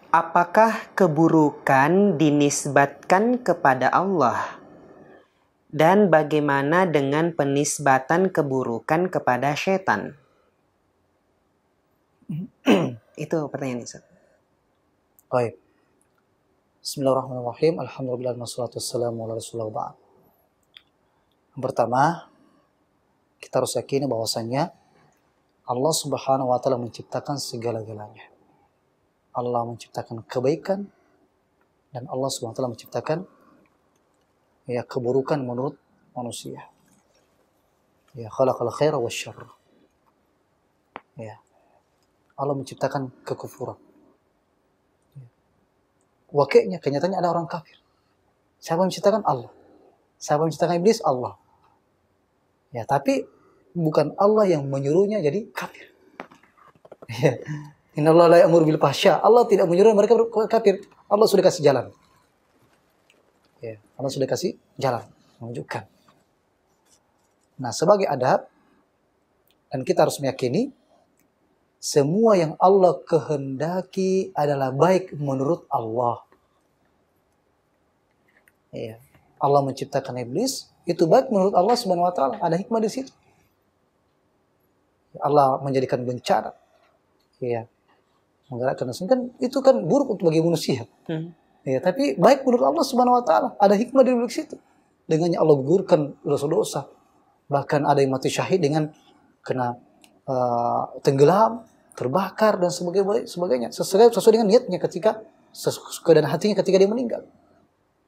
Apakah keburukan dinisbatkan kepada Allah? Dan bagaimana dengan penisbatan keburukan kepada syaitan? Itu pertanyaan Ustaz. Baik. Bismillahirrahmanirrahim. Alhamdulillah wassalatu wassalamu ala Rasulillah. Yang pertama, kita harus yakini bahwasanya Allah Subhanahu wa taala menciptakan segala-galanya. Allah menciptakan kebaikan dan Allah Subhanahu wa taala menciptakan keburukan menurut manusia. Ya, khalaqal khaira wasyarr. Ya. Allah menciptakan kekufuran. Wakilnya, kenyataannya ada orang kafir. Siapa yang menciptakan? Allah. Siapa yang menciptakan iblis? Allah. Ya, tapi bukan Allah yang menyuruhnya jadi kafir. Ya. Innallaha la ya'muru bil fahsya. Allah tidak menyuruh mereka kafir. Allah sudah kasih jalan. Ya, Allah sudah kasih jalan, menunjukkan. Nah, sebagai adab, dan kita harus meyakini semua yang Allah kehendaki adalah baik menurut Allah. Ya. Allah menciptakan iblis, itu baik menurut Allah Subhanahu wa taala, ada hikmah di situ. Allah menjadikan bencana. Ya. Menggerakkan kan itu kan buruk untuk bagi manusia. Ya, tapi baik menurut Allah Subhanahu wa taala, ada hikmah di balik situ. Dengannya Allah gugurkan dosa-dosa. Bahkan ada yang mati syahid dengan kena tenggelam, terbakar dan sebagainya. Sesuai dengan niatnya ketika keadaan hatinya ketika dia meninggal.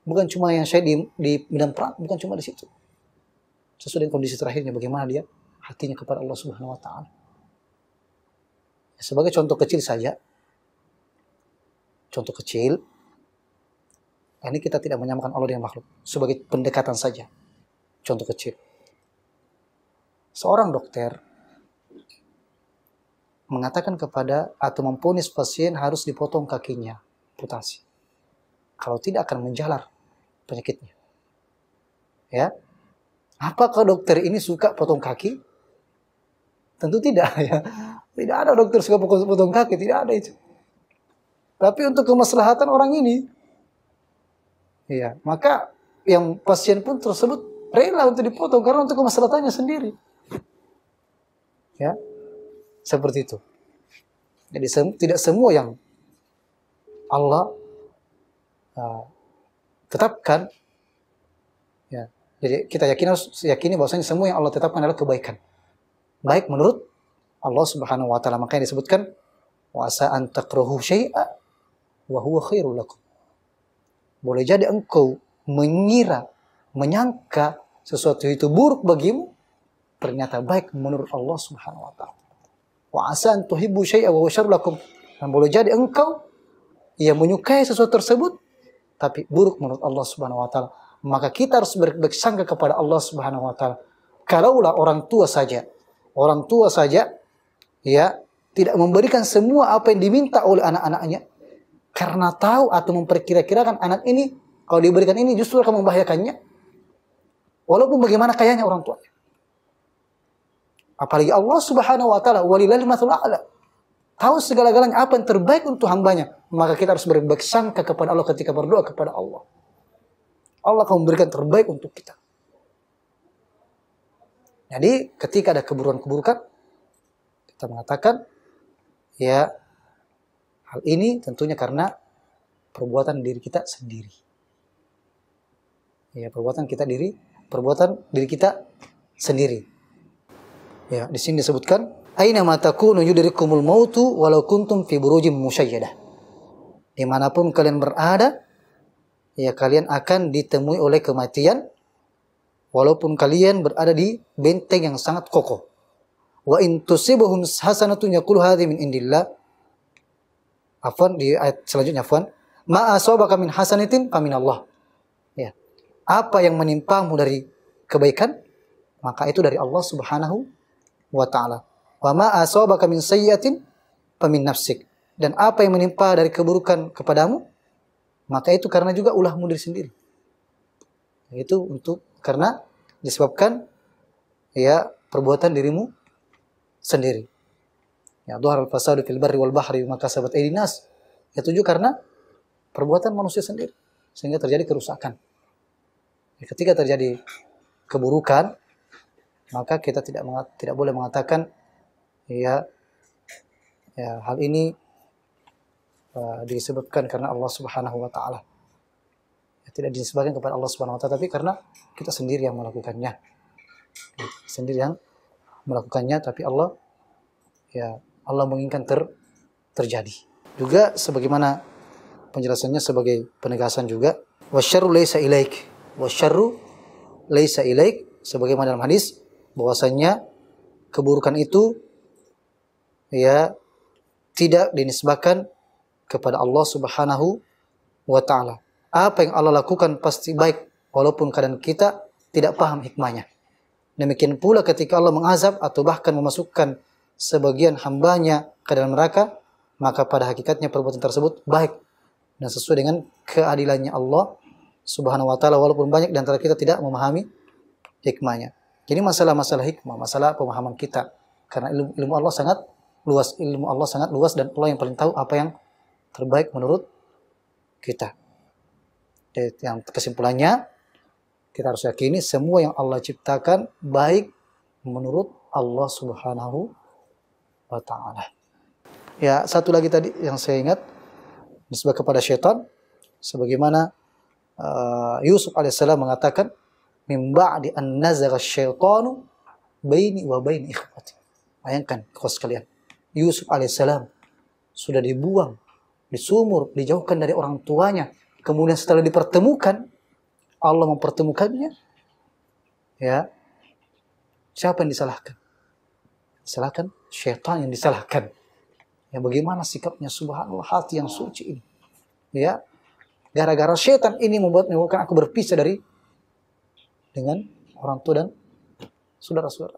Bukan cuma yang syahid di medan perang, bukan cuma di situ. Sesuai dengan kondisi terakhirnya bagaimana dia hatinya kepada Allah Subhanahu wa taala. Sebagai contoh kecil saja. Contoh kecil. Ini kita tidak menyamakan Allah dengan makhluk. Sebagai pendekatan saja. Contoh kecil. Seorang dokter mengatakan kepada atau memvonis pasien harus dipotong kakinya, amputasi. Kalau tidak akan menjalar penyakitnya. Ya. Apakah dokter ini suka potong kaki? Tentu tidak, ya. Tidak ada dokter suka potong kaki, tidak ada itu. Tapi untuk kemaslahatan orang ini, ya, maka yang pasien pun tersebut rela untuk dipotong karena untuk kemaslahatannya sendiri. Ya. Seperti itu. Jadi tidak semua yang Allah tetapkan, ya. Jadi kita yakini bahwasanya semua yang Allah tetapkan adalah kebaikan. Baik menurut Allah Subhanahu wa taala. Makanya disebutkan wa asa an takrahu syai'a wa huwa khairul lakum. Boleh jadi engkau mengira, menyangka sesuatu itu buruk bagimu, ternyata baik menurut Allah Subhanahu wa taala. Wa asan tuhibbu syai'a wa huwa syarrun lakum. Dan boleh jadi engkau yang menyukai sesuatu tersebut tapi buruk menurut Allah Subhanahu wa taala. Maka kita harus bersangka kepada Allah Subhanahu wa taala. Kalaulah orang tua saja ya tidak memberikan semua apa yang diminta oleh anak-anaknya karena tahu atau memperkira-kirakan anak ini kalau diberikan ini justru akan membahayakannya. Walaupun bagaimana kayanya orang tuanya. Apalagi Allah Subhanahu wa taala walillahil matsalul a'la. Tahu segala-galanya apa yang terbaik untuk hambanya. Maka kita harus berbaik sangka kepada Allah ketika berdoa kepada Allah. Allah akan memberikan terbaik untuk kita. Jadi ketika ada keburukan-keburukan, kita mengatakan ya hal ini tentunya karena perbuatan diri kita sendiri. Ya, perbuatan diri kita sendiri. Ya, di sini disebutkan aina ma takunu yudrikumul mautu walau kuntum fi burujim musyayyadah. Dimanapun kalian berada, ya kalian akan ditemui oleh kematian walaupun kalian berada di benteng yang sangat kokoh. Wa in tusibuhum hasanatun yaqulu hadhi min indillah. Afwan di ayat selanjutnya ma asabaka min hasanatin famin Allah. Ya. Apa yang menimpamu dari kebaikan maka itu dari Allah Subhanahu wa ta'ala. Wa ma asabaka min sayyi'atin famin nafsik. Dan apa yang menimpa dari keburukan kepadamu maka itu karena juga ulahmu diri sendiri. Itu karena disebabkan ya perbuatan dirimu sendiri. Ya dhahara al-fasadu fil barri wal bahri bima kasabat aydin nas Itu juga karena perbuatan manusia sendiri, sehingga terjadi kerusakan. Ketika terjadi keburukan, maka kita tidak boleh mengatakan ya hal ini disebabkan karena Allah Subhanahu wa taala. Tidak disebabkan kepada Allah Subhanahu wa taala, tapi karena kita sendiri yang melakukannya. Sendiri yang melakukannya, tapi Allah menginginkan terjadi. Juga sebagaimana penjelasannya sebagai penegasan juga, wasyarru laisa ilaik. Wasyarru laisa ilaik, sebagaimana dalam hadis bahwasanya keburukan itu tidak dinisbahkan kepada Allah Subhanahu wa taala. Apa yang Allah lakukan pasti baik walaupun kadang kita tidak paham hikmahnya. Demikian pula ketika Allah mengazab atau bahkan memasukkan sebagian hambanya ke dalam neraka, maka pada hakikatnya perbuatan tersebut baik dan sesuai dengan keadilannya Allah Subhanahu wa taala, walaupun banyak di antara kita tidak memahami hikmahnya. Jadi masalah-masalah hikmah, masalah pemahaman kita, karena ilmu Allah sangat luas, dan Allah yang paling tahu apa yang terbaik menurut kita. Jadi yang kesimpulannya, kita harus yakini semua yang Allah ciptakan baik menurut Allah Subhanahu wa taala. Ya, satu lagi tadi yang saya ingat nisbah kepada syaitan, sebagaimana Yusuf alaihissalam mengatakan, min ba'di an nazagha syaitanu baini wa baini ikhwati. Bayangkan kawan sekalian, Yusuf alaihissalam sudah dibuang di sumur, dijauhkan dari orang tuanya, kemudian setelah dipertemukan, Allah mempertemukannya, siapa yang disalahkan? Disalahkan syaitan yang disalahkan. Bagaimana sikapnya, subhanallah, hati yang suci ini. Gara-gara syaitan ini menyebabkan aku berpisah dengan orang tua dan saudara-saudara.